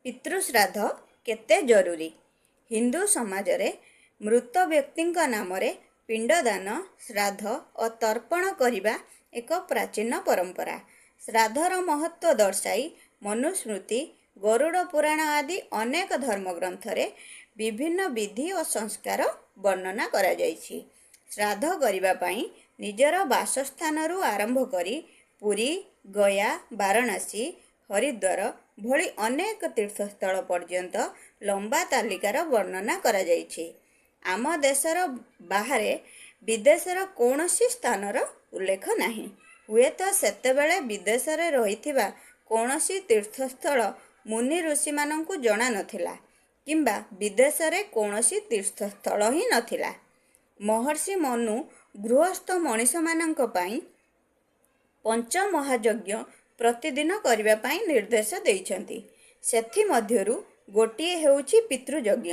ପିତୃଶ୍ରାଦ୍ଧ କେତେ ଜରୁରୀ? ହିନ୍ଦୁ ସମାଜରେ ମୃତ ବ୍ୟକ୍ତିଙ୍କ ନାମରେ ପିଣ୍ଡଦାନ, ଶ୍ରାଦ୍ଧ ଓ ତର୍ପଣ କରିବା ଏକ ପ୍ରାଚୀନ ପରମ୍ପରା। ଶ୍ରାଦ୍ଧର ମହତ୍ତ୍ୱ ଦର୍ଶାଇ ମନୁସ୍ମୃତି, ଗରୁଡ଼ ପୁରାଣ ଆଦି ଅନେକ ଧର୍ମଗ୍ରନ୍ଥରେ ବିଭିନ୍ନ ବିଧି ଓ ସଂସ୍କାର ବର୍ଣ୍ଣନା କରାଯାଇଛି। ଶ୍ରାଦ୍ଧ କରିବା ପାଇଁ ନିଜର ବାସସ୍ଥାନରୁ ଆରମ୍ଭ କରି ପୁରୀ, ଗୟା, ବାରାଣସୀ, ହରିଦ୍ୱାର ଭଳି ଅନେକ ତୀର୍ଥସ୍ଥଳ ପର୍ଯ୍ୟନ୍ତ ଲମ୍ବା ତାଲିକାର ବର୍ଣ୍ଣନା କରାଯାଇଛି। ଆମ ଦେଶର ବାହାରେ ବିଦେଶର କୌଣସି ସ୍ଥାନର ଉଲ୍ଲେଖ ନାହିଁ। ହୁଏତ ସେତେବେଳେ ବିଦେଶରେ ରହିଥିବା କୌଣସି ତୀର୍ଥସ୍ଥଳ ମୁନି ଋଷିମାନଙ୍କୁ ଜଣା ନଥିଲା କିମ୍ବା ବିଦେଶରେ କୌଣସି ତୀର୍ଥସ୍ଥଳ ହିଁ ନଥିଲା। ମହର୍ଷି ମନୁ ଗୃହସ୍ଥ ମଣିଷମାନଙ୍କ ପାଇଁ ପଞ୍ଚମହାଯଜ୍ଞ ପ୍ରତିଦିନ କରିବା ପାଇଁ ନିର୍ଦ୍ଦେଶ ଦେଇଛନ୍ତି। ସେଥିମଧ୍ୟରୁ ଗୋଟିଏ ହେଉଛି ପିତୃଯଜ୍ଞ,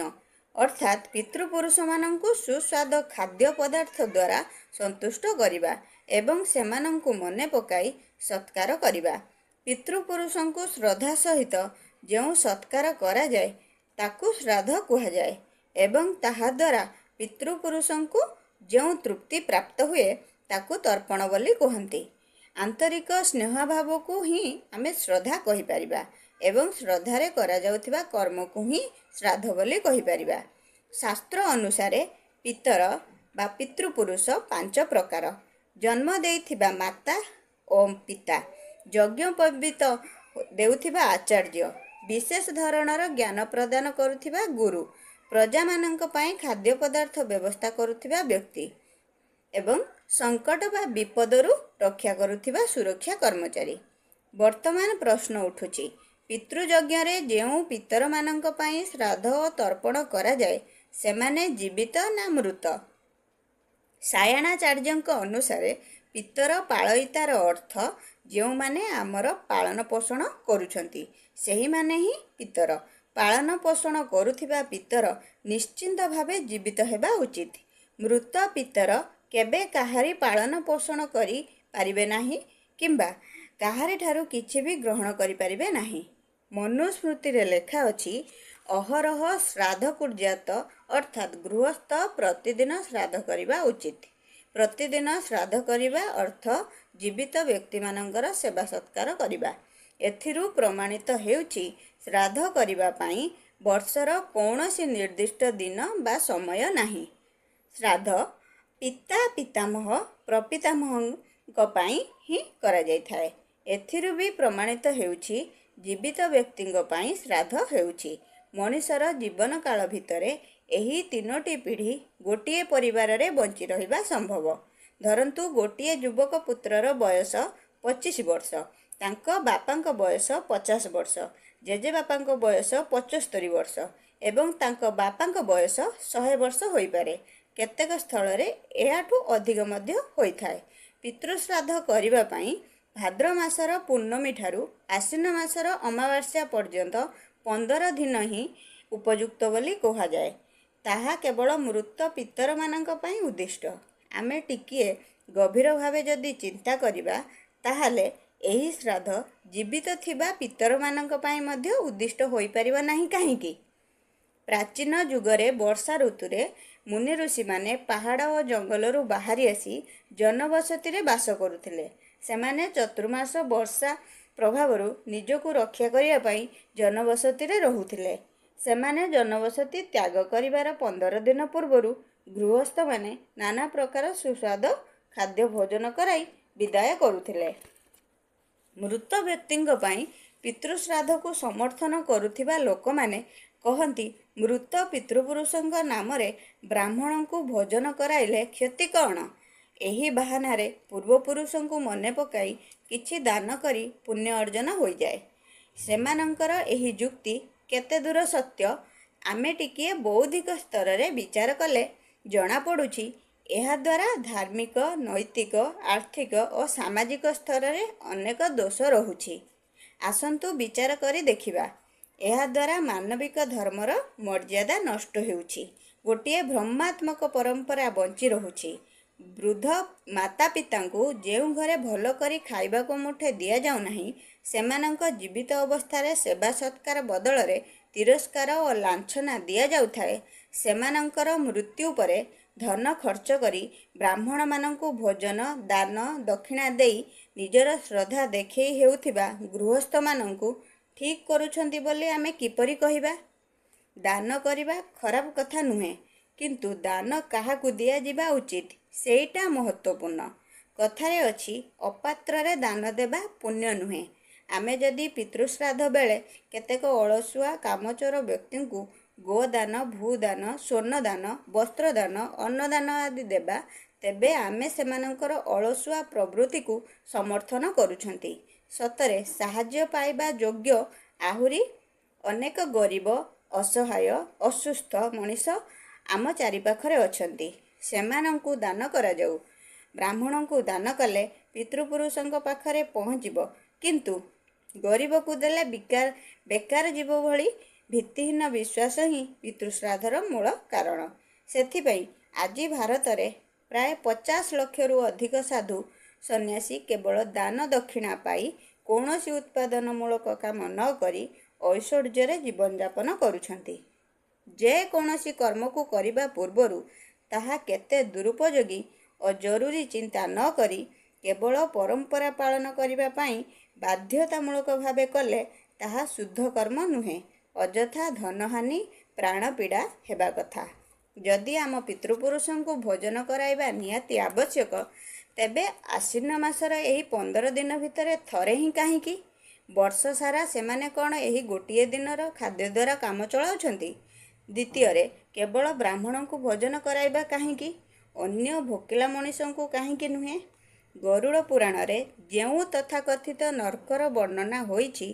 ଅର୍ଥାତ୍ ପିତୃପୁରୁଷମାନଙ୍କୁ ସୁସ୍ୱାଦ ଖାଦ୍ୟ ପଦାର୍ଥ ଦ୍ୱାରା ସନ୍ତୁଷ୍ଟ କରିବା ଏବଂ ସେମାନଙ୍କୁ ମନେ ପକାଇ ସତ୍କାର କରିବା। ପିତୃପୁରୁଷଙ୍କୁ ଶ୍ରଦ୍ଧା ସହିତ ଯେଉଁ ସତ୍କାର କରାଯାଏ ତାକୁ ଶ୍ରାଦ୍ଧ କୁହାଯାଏ ଏବଂ ତାହାଦ୍ୱାରା ପିତୃପୁରୁଷଙ୍କୁ ଯେଉଁ ତୃପ୍ତି ପ୍ରାପ୍ତ ହୁଏ ତାକୁ ତର୍ପଣ ବୋଲି କୁହନ୍ତି। ଆନ୍ତରିକ ସ୍ନେହଭାବକୁ ହିଁ ଆମେ ଶ୍ରଦ୍ଧା କହିପାରିବା ଏବଂ ଶ୍ରଦ୍ଧାରେ କରାଯାଉଥିବା କର୍ମକୁ ହିଁ ଶ୍ରାଦ୍ଧ ବୋଲି କହିପାରିବା। ଶାସ୍ତ୍ର ଅନୁସାରେ ପିତର ବା ପିତୃପୁରୁଷ 5 ପ୍ରକାର। ଜନ୍ମ ଦେଇଥିବା ମାତା ଓ ପିତା, ଯଜ୍ଞୋପବୀତ ଦେଉଥିବା ଆଚାର୍ଯ୍ୟ, ବିଶେଷ ଧରଣର ଜ୍ଞାନ ପ୍ରଦାନ କରୁଥିବା ଗୁରୁ, ପ୍ରଜାମାନଙ୍କ ପାଇଁ ଖାଦ୍ୟ ପଦାର୍ଥ ବ୍ୟବସ୍ଥା କରୁଥିବା ବ୍ୟକ୍ତି ଏବଂ ସଙ୍କଟ ବା ବିପଦରୁ ରକ୍ଷା କରୁଥିବା ସୁରକ୍ଷା କର୍ମଚାରୀ। ବର୍ତ୍ତମାନ ପ୍ରଶ୍ନ ଉଠୁଛି, ପିତୃଯଜ୍ଞରେ ଯେଉଁ ପିତରମାନଙ୍କ ପାଇଁ ଶ୍ରାଦ୍ଧ ଓ ତର୍ପଣ କରାଯାଏ ସେମାନେ ଜୀବିତ ନା ମୃତ? ସାୟଣାଚାର୍ଯ୍ୟଙ୍କ ଅନୁସାରେ ପିତର ପାଳୟିତାର ଅର୍ଥ ଯେଉଁମାନେ ଆମର ପାଳନ ପୋଷଣ କରୁଛନ୍ତି ସେହିମାନେ ହିଁ ପିତର। ପାଳନ ପୋଷଣ କରୁଥିବା ପିତର ନିଶ୍ଚିନ୍ତ ଭାବେ ଜୀବିତ ହେବା ଉଚିତ। ମୃତ ପିତର କେବେ କାହାରି ପାଳନ ପୋଷଣ କରି ପାରିବେ ନାହିଁ କିମ୍ବା କାହାରିଠାରୁ କିଛି ବି ଗ୍ରହଣ କରିପାରିବେ ନାହିଁ। ମନୁସ୍ମୃତିରେ ଲେଖା ଅଛି, ଅହରହ ଶ୍ରାଦ୍ଧକୁର୍ଯ୍ୟାତ, ଅର୍ଥାତ୍ ଗୃହସ୍ଥ ପ୍ରତିଦିନ ଶ୍ରାଦ୍ଧ କରିବା ଉଚିତ। ପ୍ରତିଦିନ ଶ୍ରାଦ୍ଧ କରିବା ଅର୍ଥ ଜୀବିତ ବ୍ୟକ୍ତିମାନଙ୍କର ସେବା ସତ୍କାର କରିବା। ଏଥିରୁ ପ୍ରମାଣିତ ହେଉଛି ଶ୍ରାଦ୍ଧ କରିବା ପାଇଁ ବର୍ଷର କୌଣସି ନିର୍ଦ୍ଦିଷ୍ଟ ଦିନ ବା ସମୟ ନାହିଁ। ଶ୍ରାଦ୍ଧ ପିତା, ପିତାମହ, ପ୍ରପିତାମହଙ୍କ ପାଇଁ ହିଁ କରାଯାଇଥାଏ। ଏଥିରୁ ବି ପ୍ରମାଣିତ ହେଉଛି ଜୀବିତ ବ୍ୟକ୍ତିଙ୍କ ପାଇଁ ଶ୍ରାଦ୍ଧ ହେଉଛି। ମଣିଷର ଜୀବନକାଳ ଭିତରେ ଏହି 3ଟି ପିଢ଼ି ଗୋଟିଏ ପରିବାରରେ ବଞ୍ଚି ରହିବା ସମ୍ଭବ। ଧରନ୍ତୁ ଗୋଟିଏ ଯୁବକ ପୁତ୍ରର ବୟସ 25 ବର୍ଷ, ତାଙ୍କ ବାପାଙ୍କ ବୟସ 50 ବର୍ଷ, ଜେଜେବାପାଙ୍କ ବୟସ 75 ବର୍ଷ ଏବଂ ତାଙ୍କ ବାପାଙ୍କ ବୟସ 100 ବର୍ଷ ହୋଇପାରେ। କେତେକ ସ୍ଥଳରେ ଏହାଠୁ ଅଧିକ ମଧ୍ୟ ହୋଇଥାଏ। ପିତୃଶ୍ରାଦ୍ଧ କରିବା ପାଇଁ ଭାଦ୍ର ମାସର ପୂର୍ଣ୍ଣମୀ ଠାରୁ ଆଶ୍ୱିନ ମାସର ଅମାବାସ୍ୟା ପର୍ଯ୍ୟନ୍ତ 15 ଦିନ ହିଁ ଉପଯୁକ୍ତ ବୋଲି କୁହାଯାଏ। ତାହା କେବଳ ମୃତ ପିତରମାନଙ୍କ ପାଇଁ ଉଦ୍ଦିଷ୍ଟ। ଆମେ ଟିକିଏ ଗଭୀର ଭାବେ ଯଦି ଚିନ୍ତା କରିବା ତାହେଲେ ଏହି ଶ୍ରାଦ୍ଧ ଜୀବିତ ଥିବା ପିତରମାନଙ୍କ ପାଇଁ ମଧ୍ୟ ଉଦ୍ଦିଷ୍ଟ ହୋଇପାରିବ ନାହିଁ କାହିଁକି? ପ୍ରାଚୀନ ଯୁଗରେ ବର୍ଷା ଋତୁରେ ମୁନି ଋଷିମାନେ ପାହାଡ଼ ଓ ଜଙ୍ଗଲରୁ ବାହାରି ଆସି ଜନବସତିରେ ବାସ କରୁଥିଲେ। ସେମାନେ ଚତୁର୍ମାସ ବର୍ଷା ପ୍ରଭାବରୁ ନିଜକୁ ରକ୍ଷା କରିବା ପାଇଁ ଜନବସତିରେ ରହୁଥିଲେ। ସେମାନେ ଜନବସତି ତ୍ୟାଗ କରିବାର 15 ଦିନ ପୂର୍ବରୁ ଗୃହସ୍ଥମାନେ ନାନା ପ୍ରକାର ସୁସ୍ୱାଦ ଖାଦ୍ୟ ଭୋଜନ କରାଇ ବିଦାୟ କରୁଥିଲେ। ମୃତ ବ୍ୟକ୍ତିଙ୍କ ପାଇଁ ପିତୃଶ୍ରାଦ୍ଧକୁ ସମର୍ଥନ କରୁଥିବା ଲୋକମାନେ କହନ୍ତି, ମୃତ ପିତୃପୁରୁଷଙ୍କ ନାମରେ ବ୍ରାହ୍ମଣଙ୍କୁ ଭୋଜନ କରାଇଲେ କ୍ଷତି କ'ଣ? ଏହି ବାହାନାରେ ପୂର୍ବପୁରୁଷଙ୍କୁ ମନେ ପକାଇ କିଛି ଦାନ କରି ପୁଣ୍ୟ ଅର୍ଜନ ହୋଇଯାଏ। ସେମାନଙ୍କର ଏହି ଯୁକ୍ତି କେତେ ଦୂର ସତ୍ୟ ଆମେ ଟିକିଏ ବୌଦ୍ଧିକ ସ୍ତରରେ ବିଚାର କଲେ ଜଣାପଡ଼ୁଛି। ଏହାଦ୍ୱାରା ଧାର୍ମିକ, ନୈତିକ, ଆର୍ଥିକ ଓ ସାମାଜିକ ସ୍ତରରେ ଅନେକ ଦୋଷ ରହୁଛି। ଆସନ୍ତୁ ବିଚାର କରି ଦେଖିବା। ଏହାଦ୍ୱାରା ମାନବିକ ଧର୍ମର ମର୍ଯ୍ୟାଦା ନଷ୍ଟ ହେଉଛି। ଗୋଟିଏ ଭ୍ରମାତ୍ମକ ପରମ୍ପରା ବଞ୍ଚି ରହୁଛି। ବୃଦ୍ଧ ମାତା ପିତାଙ୍କୁ ଯେଉଁ ଘରେ ଭଲ କରି ଖାଇବାକୁ ମୁଠେ ଦିଆଯାଉ ନାହିଁ ସେମାନଙ୍କ ଜୀବିତ ଅବସ୍ଥାରେ ସେବା ସତ୍କାର ବଦଳରେ ତିରସ୍କାର ଓ ଲାଞ୍ଛନା ଦିଆଯାଉଥାଏ, ସେମାନଙ୍କର ମୃତ୍ୟୁ ପରେ ଧନ ଖର୍ଚ୍ଚ କରି ବ୍ରାହ୍ମଣମାନଙ୍କୁ ଭୋଜନ, ଦାନ, ଦକ୍ଷିଣା ଦେଇ ନିଜର ଶ୍ରଦ୍ଧା ଦେଖେଇ ହେଉଥିବା ଗୃହସ୍ଥମାନଙ୍କୁ ଠିକ୍ କରୁଛନ୍ତି ବୋଲି ଆମେ କିପରି କହିବା? ଦାନ କରିବା ଖରାପ କଥା ନୁହେଁ, କିନ୍ତୁ ଦାନ କାହାକୁ ଦିଆଯିବା ଉଚିତ ସେଇଟା ମହତ୍ତ୍ୱପୂର୍ଣ୍ଣ। କଥାରେ ଅଛି, ଅପାତ୍ରରେ ଦାନ ଦେବା ପୁଣ୍ୟ ନୁହେଁ। ଆମେ ଯଦି ପିତୃଶ୍ରାଦ୍ଧ ବେଳେ କେତେକ ଅଳସୁଆ କାମଚୋର ବ୍ୟକ୍ତିଙ୍କୁ ଗୋଦାନ, ଭୂଦାନ, ସ୍ୱର୍ଣ୍ଣଦାନ, ବସ୍ତ୍ରଦାନ, ଅନ୍ନଦାନ ଆଦି ଦେବା, ତେବେ ଆମେ ସେମାନଙ୍କର ଅଳସୁଆ ପ୍ରବୃତ୍ତିକୁ ସମର୍ଥନ କରୁଛନ୍ତି। ସତରେ ସାହାଯ୍ୟ ପାଇବା ଯୋଗ୍ୟ ଆହୁରି ଅନେକ ଗରିବ, ଅସହାୟ, ଅସୁସ୍ଥ ମଣିଷ ଆମ ଚାରିପାଖରେ ଅଛନ୍ତି। ସେମାନଙ୍କୁ ଦାନ କରାଯାଉ। ବ୍ରାହ୍ମଣଙ୍କୁ ଦାନ କଲେ ପିତୃପୁରୁଷଙ୍କ ପାଖରେ ପହଞ୍ଚିବ, କିନ୍ତୁ ଗରିବକୁ ଦେଲେ ବେକାର ଯିବ ଭଳି ଭିତ୍ତିହୀନ ବିଶ୍ୱାସ ହିଁ ପିତୃଶ୍ରାଦ୍ଧର ମୂଳ କାରଣ। ସେଥିପାଇଁ ଆଜି ଭାରତରେ ପ୍ରାୟ 50 ଲକ୍ଷରୁ ଅଧିକ ସାଧୁ ସନ୍ନ୍ୟାସୀ କେବଳ ଦାନ ଦକ୍ଷିଣା ପାଇ କୌଣସି ଉତ୍ପାଦନମୂଳକ କାମ ନ କରି ଐଶ୍ୱର୍ଯ୍ୟରେ ଜୀବନଯାପନ କରୁଛନ୍ତି। ଯେକୌଣସି କର୍ମକୁ କରିବା ପୂର୍ବରୁ ତାହା କେତେ ଦୁରୁପଯୋଗୀ ଓ ଜରୁରୀ ଚିନ୍ତା ନ କରି କେବଳ ପରମ୍ପରା ପାଳନ କରିବା ପାଇଁ ବାଧ୍ୟତାମୂଳକ ଭାବେ କଲେ ତାହା ଶୁଦ୍ଧ କର୍ମ ନୁହେଁ, ଅଯଥା ଧନହାନି, ପ୍ରାଣପୀଡ଼ା ହେବା କଥା। ଯଦି ଆମ ପିତୃପୁରୁଷଙ୍କୁ ଭୋଜନ କରାଇବା ନିହାତି ଆବଶ୍ୟକ, ତେବେ ଆଶ୍ୱିନ ମାସର ଏହି 15 ଦିନ ଭିତରେ ଥରେ ହିଁ କାହିଁକି? ବର୍ଷ ସାରା ସେମାନେ କ'ଣ ଏହି ଗୋଟିଏ ଦିନର ଖାଦ୍ୟ ଦ୍ୱାରା କାମ ଚଳାଉଛନ୍ତି? ଦ୍ୱିତୀୟରେ, କେବଳ ବ୍ରାହ୍ମଣଙ୍କୁ ଭୋଜନ କରାଇବା କାହିଁକି? ଅନ୍ୟ ଭୋକିଲା ମଣିଷଙ୍କୁ କାହିଁକି ନୁହେଁ? ଗରୁଡ଼ ପୁରାଣରେ ଯେଉଁ ତଥାକଥିତ ନର୍କର ବର୍ଣ୍ଣନା ହୋଇଛି,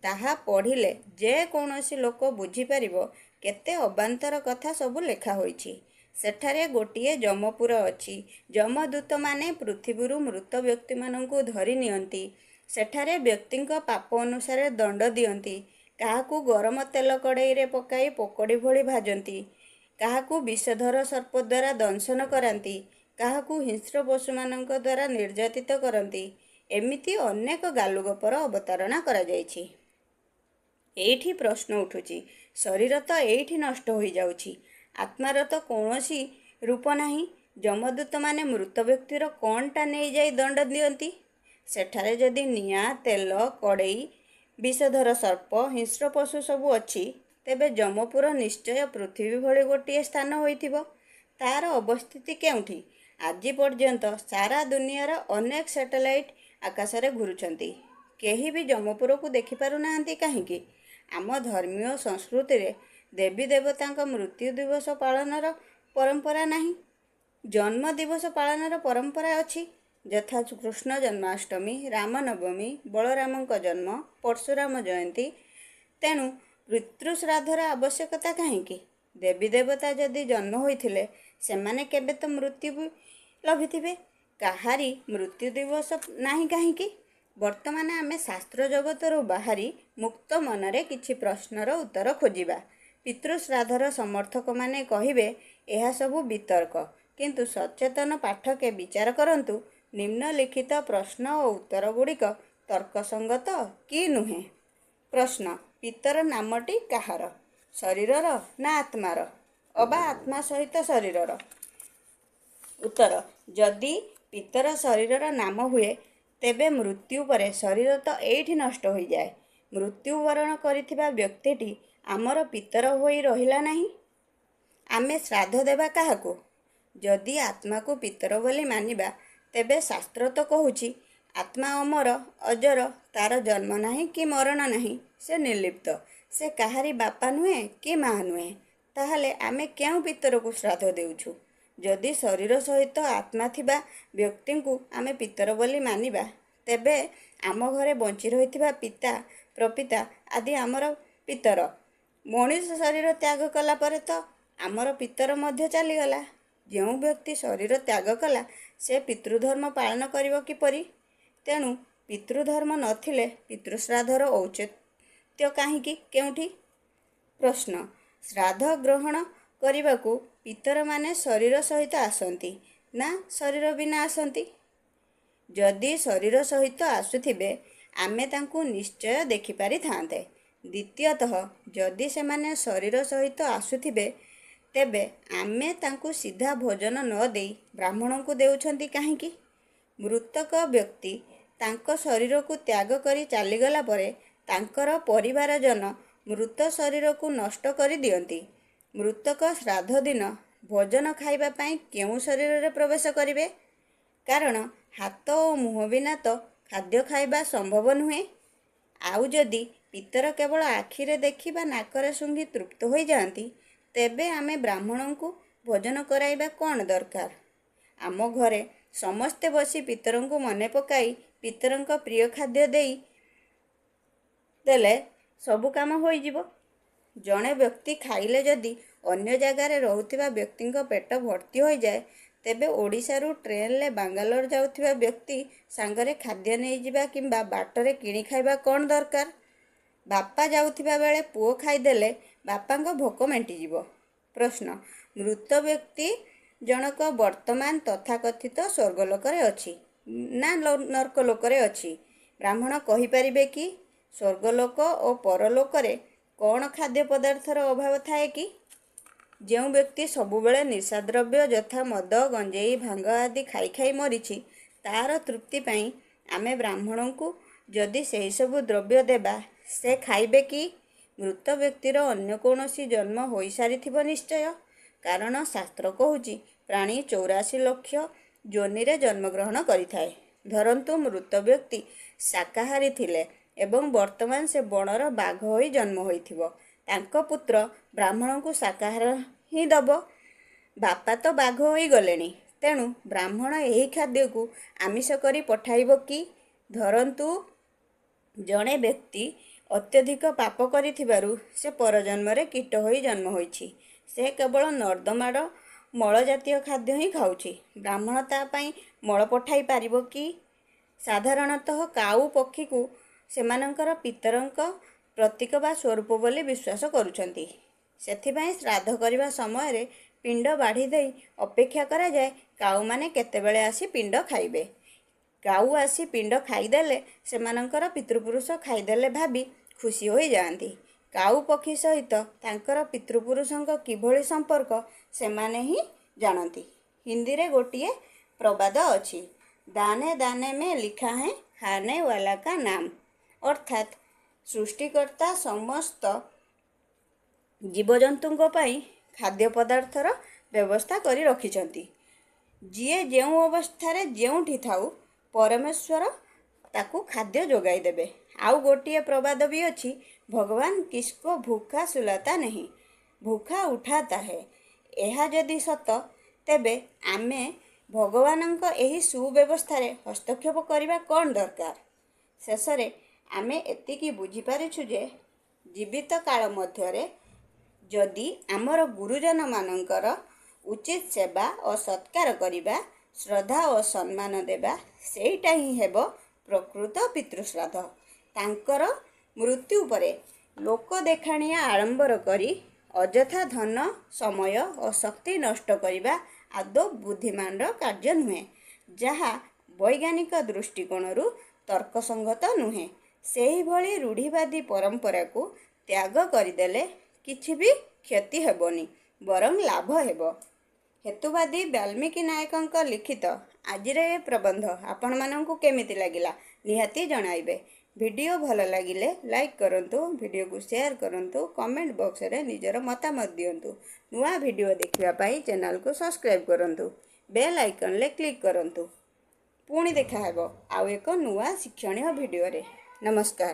ତାହା ପଢ଼ିଲେ ଯେକୌଣସି ଲୋକ ବୁଝିପାରିବ କେତେ ଅବାନ୍ତର କଥା ସବୁ ଲେଖା ହୋଇଛି। ସେଠାରେ ଗୋଟିଏ ଯମପୁର ଅଛି। ଯମଦୂତମାନେ ପୃଥିବୀରୁ ମୃତ ବ୍ୟକ୍ତିମାନଙ୍କୁ ଧରି ନିଅନ୍ତି। ସେଠାରେ ବ୍ୟକ୍ତିଙ୍କ ପାପ ଅନୁସାରେ ଦଣ୍ଡ ଦିଅନ୍ତି। କାହାକୁ ଗରମ ତେଲ କଡ଼େଇରେ ପକାଇ ପକୋଡ଼ି ଭଳି ଭାଜନ୍ତି, କାହାକୁ ବିଷଧର ସର୍ପ ଦ୍ୱାରା ଦଂଶନ କରାନ୍ତି, କାହାକୁ ହିଂସ୍ର ପଶୁମାନଙ୍କ ଦ୍ୱାରା ନିର୍ଯାତିତ କରନ୍ତି। ଏମିତି ଅନେକ ଗାଲୁଗପର ଅବତାରଣା କରାଯାଇଛି। ଏଇଠି ପ୍ରଶ୍ନ ଉଠୁଛି, ଶରୀର ତ ଏଇଠି ନଷ୍ଟ ହୋଇଯାଉଛି, ଆତ୍ମାର ତ କୌଣସି ରୂପ ନାହିଁ। ଯମଦୂତମାନେ ମୃତ ବ୍ୟକ୍ତିର କ'ଣଟା ନେଇଯାଇ ଦଣ୍ଡ ଦିଅନ୍ତି? ସେଠାରେ ଯଦି ନିଆଁ, ତେଲ, କଡ଼େଇ, ବିଷଧର ସର୍ପ, ହିଂସ୍ର ପଶୁ ସବୁ ଅଛି, ତେବେ ଯମପୁର ନିଶ୍ଚୟ ପୃଥିବୀ ଭଳି ଗୋଟିଏ ସ୍ଥାନ ହୋଇଥିବ। ତା'ର ଅବସ୍ଥିତି କେଉଁଠି? ଆଜି ପର୍ଯ୍ୟନ୍ତ ସାରା ଦୁନିଆର ଅନେକ ସ୍ୟାଟେଲାଇଟ୍ ଆକାଶରେ ଘୁରୁଛନ୍ତି, କେହି ବି ଯମପୁରକୁ ଦେଖିପାରୁନାହାନ୍ତି କାହିଁକି? ଆମ ଧର୍ମୀୟ ସଂସ୍କୃତିରେ ଦେବୀ ଦେବତାଙ୍କ ମୃତ୍ୟୁ ଦିବସ ପାଳନର ପରମ୍ପରା ନାହିଁ। ଜନ୍ମ ଦିବସ ପାଳନର ପରମ୍ପରା ଅଛି, ଯଥା କୃଷ୍ଣ ଜନ୍ମାଷ୍ଟମୀ, ରାମନବମୀ, ବଳରାମଙ୍କ ଜନ୍ମ, ପରଶୁରାମ ଜୟନ୍ତୀ। ତେଣୁ ପିତୃଶ୍ରାଦ୍ଧର ଆବଶ୍ୟକତା କାହିଁକି? ଦେବୀ ଦେବତା ଯଦି ଜନ୍ମ ହୋଇଥିଲେ, ସେମାନେ କେବେ ତ ମୃତ୍ୟୁ ବି ଲଭିଥିବେ। କାହାରି ମୃତ୍ୟୁ ଦିବସ ନାହିଁ କାହିଁକି? ବର୍ତ୍ତମାନ ଆମେ ଶାସ୍ତ୍ର ଜଗତରୁ ବାହାରି ମୁକ୍ତ ମନରେ କିଛି ପ୍ରଶ୍ନର ଉତ୍ତର ଖୋଜିବା। ପିତୃଶ୍ରାଦ୍ଧର ସମର୍ଥକମାନେ କହିବେ ଏହା ସବୁ ବିତର୍କ, କିନ୍ତୁ ସଚେତନ ପାଠକେ ବିଚାର କରନ୍ତୁ, ନିମ୍ନଲିଖିତ ପ୍ରଶ୍ନ ଓ ଉତ୍ତରଗୁଡ଼ିକ ତର୍କସଙ୍ଗତ କି ନୁହେଁ। ପ୍ରଶ୍ନ, ପିତର ନାମଟି କାହାର? ଶରୀରର ନା ଆତ୍ମାର? ଅବା ଆତ୍ମା ସହିତ ଶରୀରର? ଉତ୍ତର, ଯଦି ପିତର ଶରୀରର ନାମ ହୁଏ, ତେବେ ମୃତ୍ୟୁ ପରେ ଶରୀର ତ ଏଇଠି ନଷ୍ଟ ହୋଇଯାଏ। ମୃତ୍ୟୁବରଣ କରିଥିବା ବ୍ୟକ୍ତିଟି ଆମର ପିତର ହୋଇ ରହିଲା ନାହିଁ। ଆମେ ଶ୍ରାଦ୍ଧ ଦେବା କାହାକୁ? ଯଦି ଆତ୍ମାକୁ ପିତର ବୋଲି ମାନିବା, ତେବେ ଶାସ୍ତ୍ର ତ କହୁଛି ଆତ୍ମା ଅମର, ଅଜର, ତାର ଜନ୍ମ ନାହିଁ କି ମରଣ ନାହିଁ, ସେ ନିର୍ଲିପ୍ତ, ସେ କାହାରି ବାପା ନୁହେଁ କି ମା' ନୁହେଁ। ତାହେଲେ ଆମେ କେଉଁ ପିତରକୁ ଶ୍ରାଦ୍ଧ ଦେଉଛୁ? ଯଦି ଶରୀର ସହିତ ଆତ୍ମା ଥିବା ବ୍ୟକ୍ତିଙ୍କୁ ଆମେ ପିତର ବୋଲି ମାନିବା, ତେବେ ଆମ ଘରେ ବଞ୍ଚି ରହିଥିବା ପିତା, ପ୍ରପିତା ଆଦି ଆମର ପିତର। ମଣିଷ ଶରୀର ତ୍ୟାଗ କଲା ପରେ ତ ଆମର ପିତର ମଧ୍ୟ ଚାଲିଗଲା। ଯେଉଁ ବ୍ୟକ୍ତି ଶରୀର ତ୍ୟାଗ କଲା, ସେ ପିତୃଧର୍ମ ପାଳନ କରିବ କିପରି? ତେଣୁ ପିତୃଧର୍ମ ନଥିଲେ ପିତୃଶ୍ରାଦ୍ଧର ଔଚିତ୍ୟ କାହିଁକି କେଉଁଠି? ପ୍ରଶ୍ନ, ଶ୍ରାଦ୍ଧ ଗ୍ରହଣ କରିବାକୁ ପିତରମାନେ ଶରୀର ସହିତ ଆସନ୍ତି ନା ଶରୀର ବିନା ଆସନ୍ତି? ଯଦି ଶରୀର ସହିତ ଆସୁଥିବେ, आमे तांकु निश्चय देखिपारिथान्ते। द्वितीयतः जदि सेमाने शरीर सहित आसुथिबे तेबे आमे तांकु सीधा भोजन न देई ब्राह्मण को देउछंती काहेकि? मृतक व्यक्ति तांको शरीर को त्याग करी चलीगला परे तांकर परिवारजन मृत शरीर को नष्ट करी दियंती। मृतक श्राद्ध दिन भोजन खाइबा पाई केउ शरीर रे प्रवेश करिवे? कारण हाथ और मुह बिना तो खाद्य खाइबा संभव नुहे। आउ जदि पितर केवल आखिरे देखी बा नाकरे सुंघी तृप्त हो जाती तेबे आमे ब्राह्मण को भोजन कराइबा कौन दरकार? आम घरे समस्ते बसी पितर को मने पकाई पितर प्रिय खाद्य देई देले सबु काम होई जिवो। जड़े व्यक्ति खाइले जदि अन्य जगार रोहुथिबा व्यक्ति पेट भर्ती हो जाए तेबे ओडिशारू ट्रेन ले बांगालोर जाउथिबा व्यक्ति सांगरे खाद्य नहीं जिबा किंबा बाटरे किणी खाइबा कौन दरकार? बापा जाउथिबा बेले पुओ खाइदेले बापांको भोक मेंटी जिवो। प्रश्न, मृत व्यक्ति जनक वर्तमान तथाकथित स्वर्गलोकरे अछि ना नरकलोकरे अछि? ब्राह्मण कहि परिबे कि स्वर्गलोक और परलोकरे कौन खाद्य पदार्थर अभाव थाए कि? जो व्यक्ति सबुबेले निशाद्रव्य यथा मद गंजेई भांग आदि खाई खाई मरीछि तार तृप्ति पाई आमे ब्राह्मण को जदि से सबु द्रव्य देबा से खाइबे कि? मृत व्यक्तिर अन्य कौनसी जन्म हो सारी निश्चय। कारण शास्त्र कहूची प्राणी 84 लाख योनि रे जन्म ग्रहण करिथाए। धरंतु मृत व्यक्ति शाकाहारी थिले एवं वर्तमान से बणर बाघ होई जन्म होइथिबो तांको पुत्र ब्राह्मण को शाकाहार ही दब। बापा तो बाघ होई गलेनी तेणु ब्राह्मण यही खाद्य को आमिष करी पठाइबो कि? धरंतु जणे व्यक्ति अत्यधिक पाप करिथिबारु से परजन्म रे कीट होई जन्म होइछि से केवल नर्दमार मल जातीय खाद्य ही खाउछि। ब्राह्मण ता पई मल पठाई पारिबो कि? साधारणतः काऊ पक्षी को सेमानंकर पितरंक प्रतीक बा स्वरूप बोली विश्वास करुछंती। सेथिबाई श्राद्ध करबा समय रे पिंड बाढ़ी देई अपेक्षा करा जाए काऊ माने केतेबेले आसी पिंड खाइबे। काऊ आसी पिंड खाइदेले सेमानंकर पितृपुरुष खाइदेले भाबी खुशी हो जाती। काऊ पक्षी सहित तांकर पितृपुरुषंक किभଳି संपर्क सेमाने ही जानती। हिंदी रे गोटिए प्रबाद अछि, दाने दाने में लिखा है खाने वाला का नाम। अर्थात सृष्टिकर्ता समस्त जीवजंतुओं पाई खाद्य पदार्थर व्यवस्था करी रखिछंती। जिए जेउ अवस्था जेउठी थाउ परमेश्वर ताकू खाद्य जोगाई देबे। आउ गोटिए प्रबाद भी अछि, भगवान किसको भूखा सुलाता नहीं भूखा उठाता है। एहा जदि सत तेबे आमे भगवानंक एही सुव्यवस्था रे हस्तक्षेप करबा कौन दरकार? शेषरे आमे एतिकी बुझी पारिछु जे जीवित काल मध्यरे जदि आमर गुरुजन मानंकर उचित सेवा और सत्कार करिबा श्रद्धा और सम्मान देबा सेटा ही हेबो प्रकृत पितृश्राद्ध। तांकर मृत्यु परे लोक देखाणिया आडंबर करी अଯଥା धन समय और शक्ति नष्ट करिबा आदौ बुद्धिमान कार्य नुहे, जहा वैज्ञानिक दृष्टिकोणरू तर्कसंगत नुहे। सेही भली रूढ़िवादी परंपरा को त्याग करदेले किछि भी क्षति हेबनी बरं लाभ हेबो। हेतुवादी वाल्मीकि नायकंक लिखित आजिर ए प्रबंध आपण मानंकु केमिति लागिला निहाती जणाइबे। वीडियो भल लागिले लाइक करंतु, वीडियो को शेयर करंतु, कमेंट बॉक्स रे निजर मतामत दियंतु। नुआ वीडियो देखिबा पाई चैनल को सब्सक्राइब करंतु, बेल आइकन ले क्लिक करंतु। पुणी देखा हेबो आउ एक नुआ शिक्षणीय वीडियो रे। नमस्कार।